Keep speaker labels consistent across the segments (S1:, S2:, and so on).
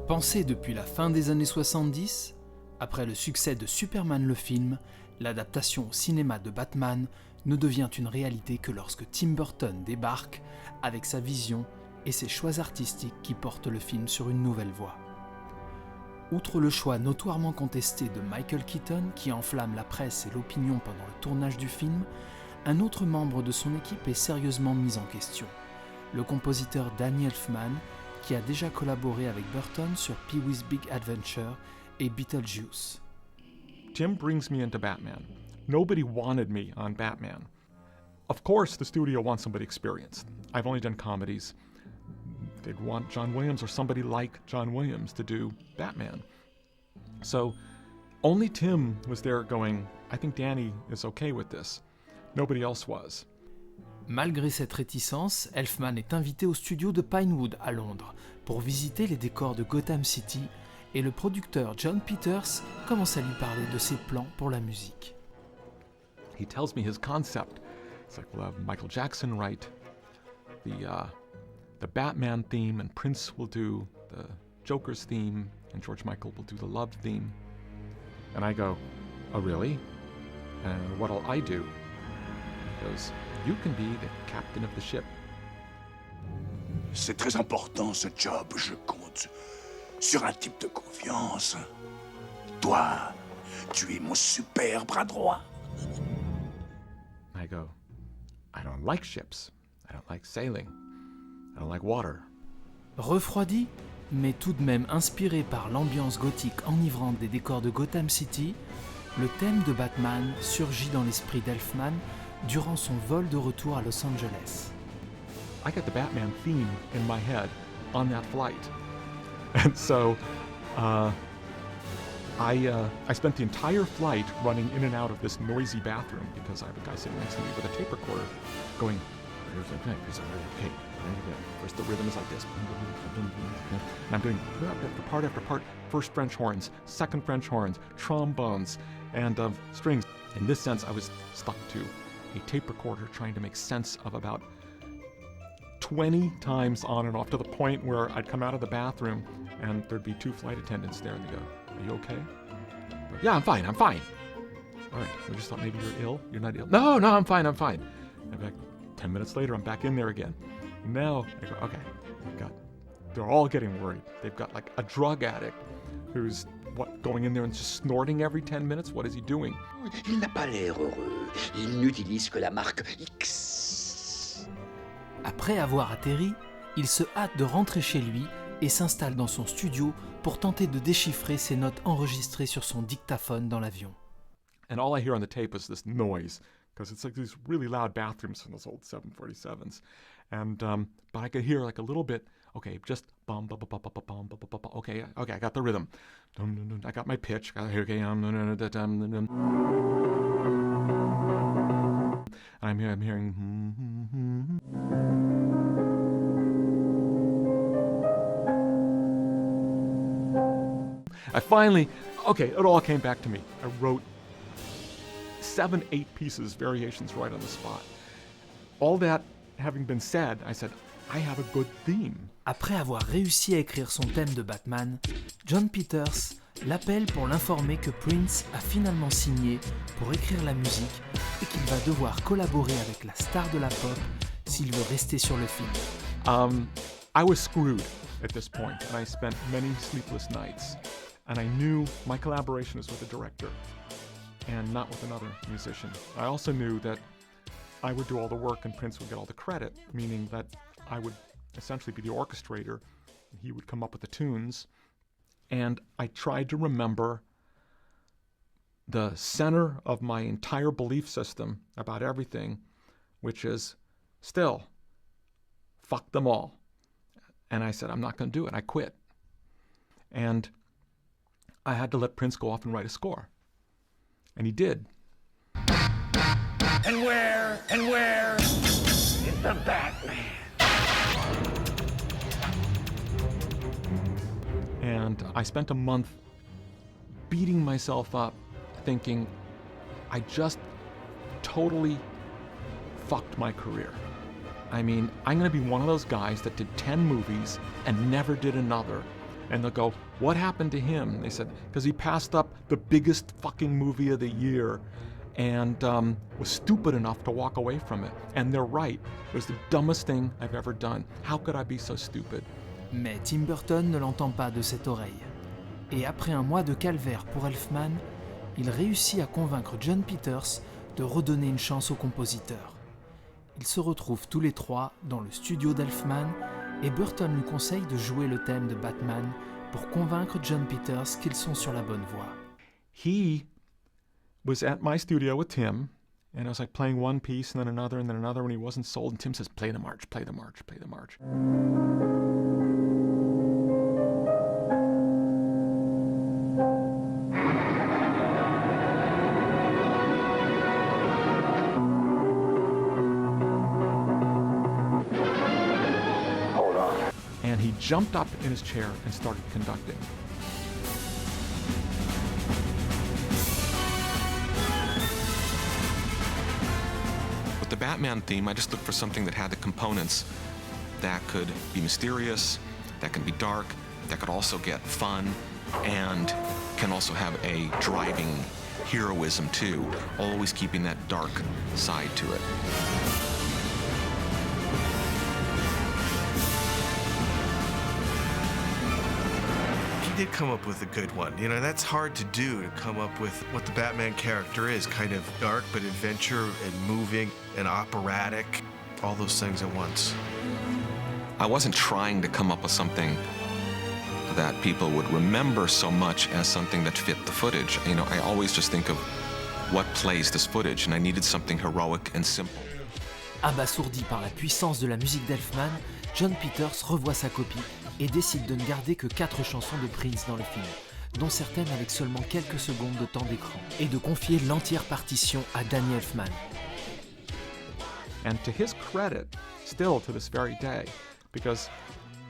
S1: Pensé depuis la fin des années 70, après le succès de Superman le film, l'adaptation au cinéma de Batman ne devient une réalité que lorsque Tim Burton débarque avec sa vision et ses choix artistiques qui portent le film sur une nouvelle voie. Outre le choix notoirement contesté de Michael Keaton qui enflamme la presse et l'opinion pendant le tournage du film, un autre membre de son équipe est sérieusement mis en question, le compositeur Danny Elfman, qui a déjà collaboré avec Burton sur Pee-wee's Big Adventure et Beetlejuice.
S2: Tim brings me into Batman. Nobody wanted me on Batman. Of course, the studio wants somebody experienced. I've only done comedies. They'd want John Williams or somebody like John Williams to do Batman. So only Tim was there going, I think Danny is okay with this. Nobody else was.
S1: Malgré cette réticence, Elfman est invité au studio de Pinewood à Londres pour visiter les décors de Gotham City et le producteur John Peters commence à lui parler de ses plans pour la musique.
S2: He tells me his concept. It's like, we'll have Michael Jackson write the Batman theme, and Prince will do the Joker's theme, and George Michael will do the Love theme. And I go, oh really? And what'll I do? He goes, you can be the captain of the ship.
S3: C'est très important ce job, je compte sur un type de confiance. Toi, tu es mon super bras droit.
S2: I go, I don't like ships. I don't like sailing. I don't like water.
S1: Refroidi, mais tout de même inspiré par l'ambiance gothique enivrante des décors de Gotham City, le thème de Batman surgit dans l'esprit d'Elfman durant son vol de retour à Los Angeles.
S2: I got the Batman theme in my head on that flight. And so I spent the entire flight running in and out of this noisy bathroom because I have a guy sitting next to me with a tape recorder going, okay, first the rhythm is like this. And I'm doing part after part, first French horns, second French horns, trombones, and strings. In this sense, I was stuck to a tape recorder trying to make sense of about 20 times on and off, to the point where I'd come out of the bathroom and there'd be two flight attendants there and they go, are you okay? Go, yeah, I'm fine. All right, we just thought maybe you're ill. You're not ill. No, I'm fine. And back 10 minutes later, I'm back in there again. And now I go, okay, they're all getting worried. They've got like a drug addict who's going in there and just snorting every 10 minutes? What is he doing?
S3: Il n'a pas l'air heureux. Il n'utilise que la marque X.
S1: Après avoir atterri, il se hâte de rentrer chez lui et s'installe dans son studio pour tenter de déchiffrer ses notes enregistrées sur son dictaphone dans l'avion.
S2: And all I hear on the tape is this noise, because it's like these really loud bathrooms from those old 747s. And but I could hear like a little bit. Okay, just bum bum bum bum bum bum bum bum. Okay, I got the rhythm. I got my pitch. Okay, I'm hearing. I finally, it all came back to me. I wrote 7-8 pieces, variations right on the spot. All that having been said, I said, I have a good theme.
S1: Après avoir réussi à écrire son thème de Batman, John Peters l'appelle pour l'informer que Prince a finalement signé pour écrire la musique et qu'il va devoir collaborer avec la star de la pop s'il veut rester sur le film.
S2: I was screwed at this point, and I spent many sleepless nights. And I knew my collaboration was with a director and not with another musician. I also knew that I would do all the work and Prince would get all the credit, meaning that I would essentially be the orchestrator. He would come up with the tunes. And I tried to remember the center of my entire belief system about everything, which is still, fuck them all. And I said, I'm not going to do it. I quit. And I had to let Prince go off and write a score. And he did.
S3: And where is the Batman?
S2: And I spent a month beating myself up, thinking I just totally fucked my career. I mean, I'm going to be one of those guys that did 10 movies and never did another. And they'll go, what happened to him? And they said, because he passed up the biggest fucking movie of the year and was stupid enough to walk away from it. And they're right. It was the dumbest thing I've ever done. How could I be so stupid?
S1: Mais Tim Burton ne l'entend pas de cette oreille. Et après un mois de calvaire pour Elfman, il réussit à convaincre John Peters de redonner une chance au compositeur. Ils se retrouvent tous les trois dans le studio d'Elfman et Burton lui conseille de jouer le thème de Batman pour convaincre John Peters qu'ils sont sur la bonne voie.
S2: He was at my studio with Tim, and I was like playing one piece and then another when he wasn't sold, and Tim says, play the march, play the march, play the march.
S3: Hold on.
S2: And he jumped up in his chair and started conducting.
S4: With the Batman theme, I just looked for something that had the components that could be mysterious, that can be dark, that could also get fun, and can also have a driving heroism too, always keeping that dark side to it.
S5: He did come up with a good one. You know, that's hard to do, to come up with what the Batman character is, kind of dark but adventure and moving and operatic, all those things at once.
S4: I wasn't trying to come up with something that people would remember so much as something that fit the footage. You know, I always just think of what plays this footage, and I needed something heroic and simple.
S1: Abasourdi par la puissance de la musique d'Elfman, John Peters revoit sa copie et décide de ne garder que 4 chansons de Prince dans le film, dont certaines avec seulement quelques secondes de temps d'écran, et de confier l'entière partition à Danny Elfman.
S2: And to his credit, still to this very day, because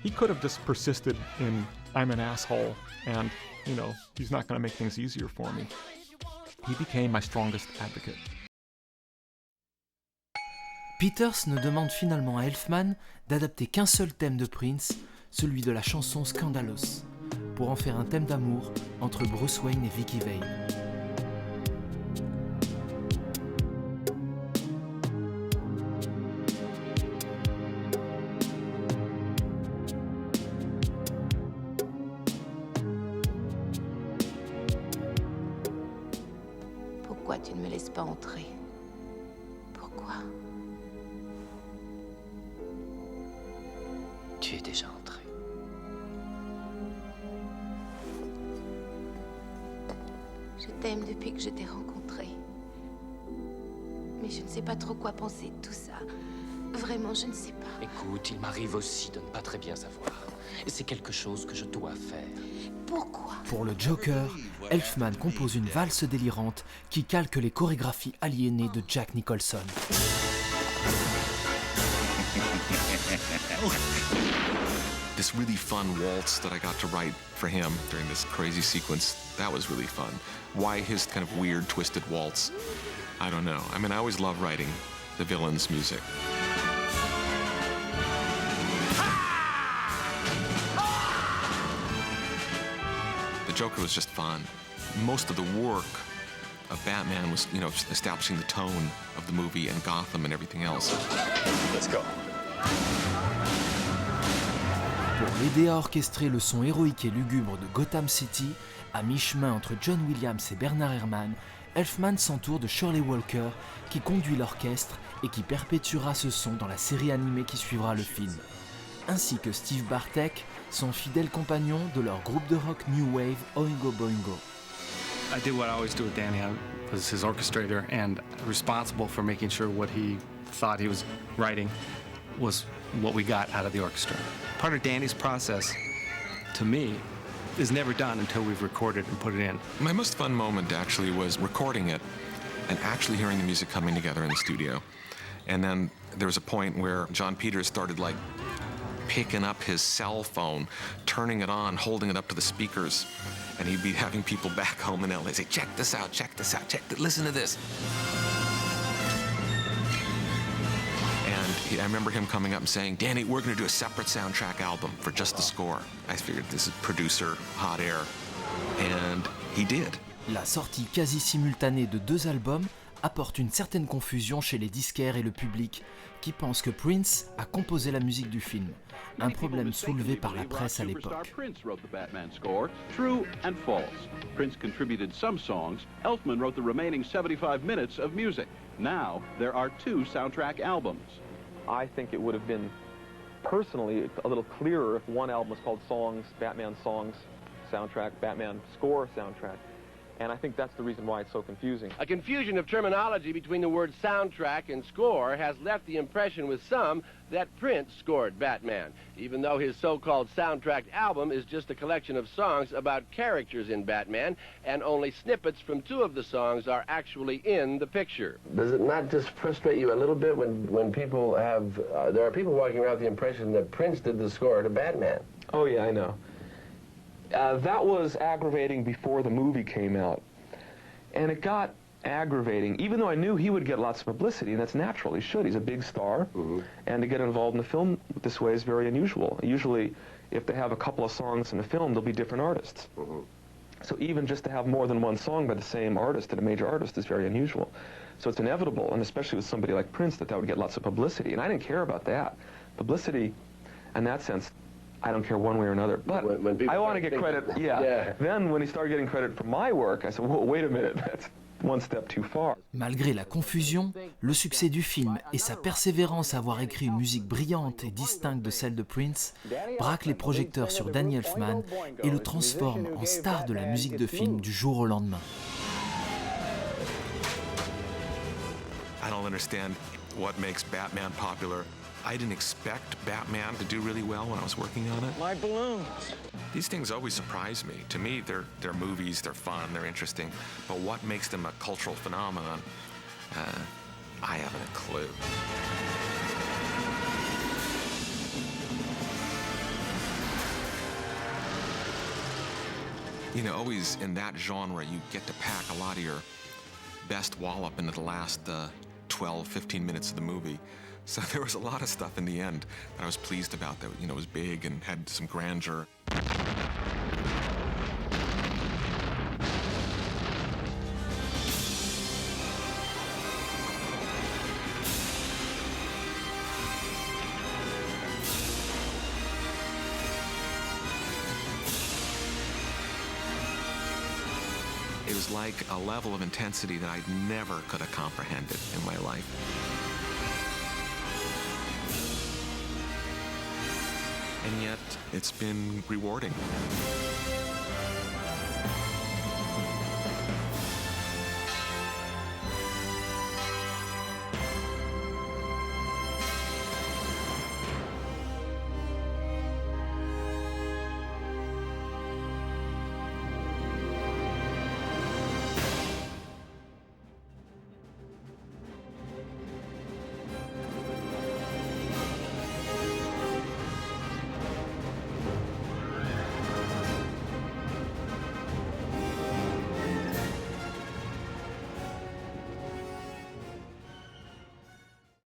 S2: he could have just persisted in, I'm an asshole, and, you know, he's not going to make things easier for me. He became my strongest advocate.
S1: Peters ne demande finalement à Elfman d'adapter qu'un seul thème de Prince, celui de la chanson Scandalous, pour en faire un thème d'amour entre Bruce Wayne et Vicky Vale.
S6: Pourquoi tu ne me laisses pas entrer? Pourquoi?
S7: Tu es déjà entré.
S6: Je t'aime depuis que je t'ai rencontré. Mais je ne sais pas trop quoi penser de tout ça. Vraiment, je ne sais pas.
S7: Écoute, il m'arrive aussi de ne pas très bien savoir. Et c'est quelque chose que je dois faire.
S6: Pourquoi?
S1: Pour le Joker, Elfman compose une valse délirante qui calque les chorégraphies aliénées de Jack Nicholson.
S4: This really fun waltz that I got to write for him during this crazy sequence, that was really fun. Why his kind of weird, twisted waltz? I don't know. I mean, I always love writing the villain's music. The Joker was just fun. Most of the work of Batman was, you know, establishing the tone of the movie and Gotham and everything else.
S3: Let's go.
S1: Pour l'aider à orchestrer le son héroïque et lugubre de Gotham City, à mi-chemin entre John Williams et Bernard Herrmann, Elfman s'entoure de Shirley Walker, qui conduit l'orchestre et qui perpétuera ce son dans la série animée qui suivra le film, ainsi que Steve Bartek, son fidèle compagnon de leur groupe de rock New Wave Oingo Boingo.
S8: I did what I always do with Danny. I was his orchestrator and responsible for making sure what he thought he was writing was what we got out of the orchestra. Part of Danny's process, to me, is never done until we've recorded and put it in.
S4: My most fun moment actually was recording it and actually hearing the music coming together in the studio. And then there was a point where John Peters started like picking up his cell phone, turning it on, holding it up to the speakers, and he'd be having people back home in LA say, check this out, listen to this. And I remember him coming up and saying, Danny, we're going to do a separate soundtrack album for just the score. I figured this is producer, hot air. And he did.
S1: La sortie quasi simultanée de 2 albums apporte une certaine confusion chez les disquaires et le public qui pensent que Prince a composé la musique du film, un problème soulevé par la presse à l'époque.
S9: Prince wrote the Batman score, true and false. Prince contributed some songs. Elfman wrote the remaining 75 minutes of music. Now there are 2 soundtrack albums.
S10: I think it would have been personally a little clearer if one album was called Songs, Batman Songs Soundtrack, Batman Score Soundtrack. And I think that's the reason why it's so confusing.
S11: A confusion of terminology between the words soundtrack and score has left the impression with some that Prince scored Batman, even though his so-called soundtrack album is just a collection of songs about characters in Batman, and only snippets from 2 of the songs are actually in the picture.
S12: Does it not just frustrate you a little bit when people have, there are people walking around with the impression that Prince did the score to Batman?
S10: Oh yeah, I know. That was aggravating before the movie came out. And it got aggravating, even though I knew he would get lots of publicity, and that's natural, he should. He's a big star, and to get involved in a film this way is very unusual. Usually, if they have a couple of songs in a film, they'll be different artists. So even just to have more than one song by the same artist and a major artist is very unusual. So it's inevitable, and especially with somebody like Prince, that would get lots of publicity. And I didn't care about that. Publicity, in that sense, I don't care one way or another, but when I want to get credit, Then when he started getting credit for my work, I said, whoa, wait a minute, that's one step too far.
S1: Malgré la confusion, le succès du film et sa persévérance à avoir écrit une musique brillante et distincte de celle de Prince braquent les projecteurs sur Danny Elfman et le transforment en star de la musique de film du jour au lendemain.
S4: I don't understand what makes Batman popular. I didn't expect Batman to do really well when I was working on it.
S7: My balloons.
S4: These things always surprise me. To me, they're movies, they're fun, they're interesting. But what makes them a cultural phenomenon, I haven't a clue. You know, always in that genre, you get to pack a lot of your best wallop into the last 12, 15 minutes of the movie. So there was a lot of stuff in the end that I was pleased about that, you know, was big and had some grandeur. It was like a level of intensity that I never could have comprehended in my life. And yet, it's been rewarding.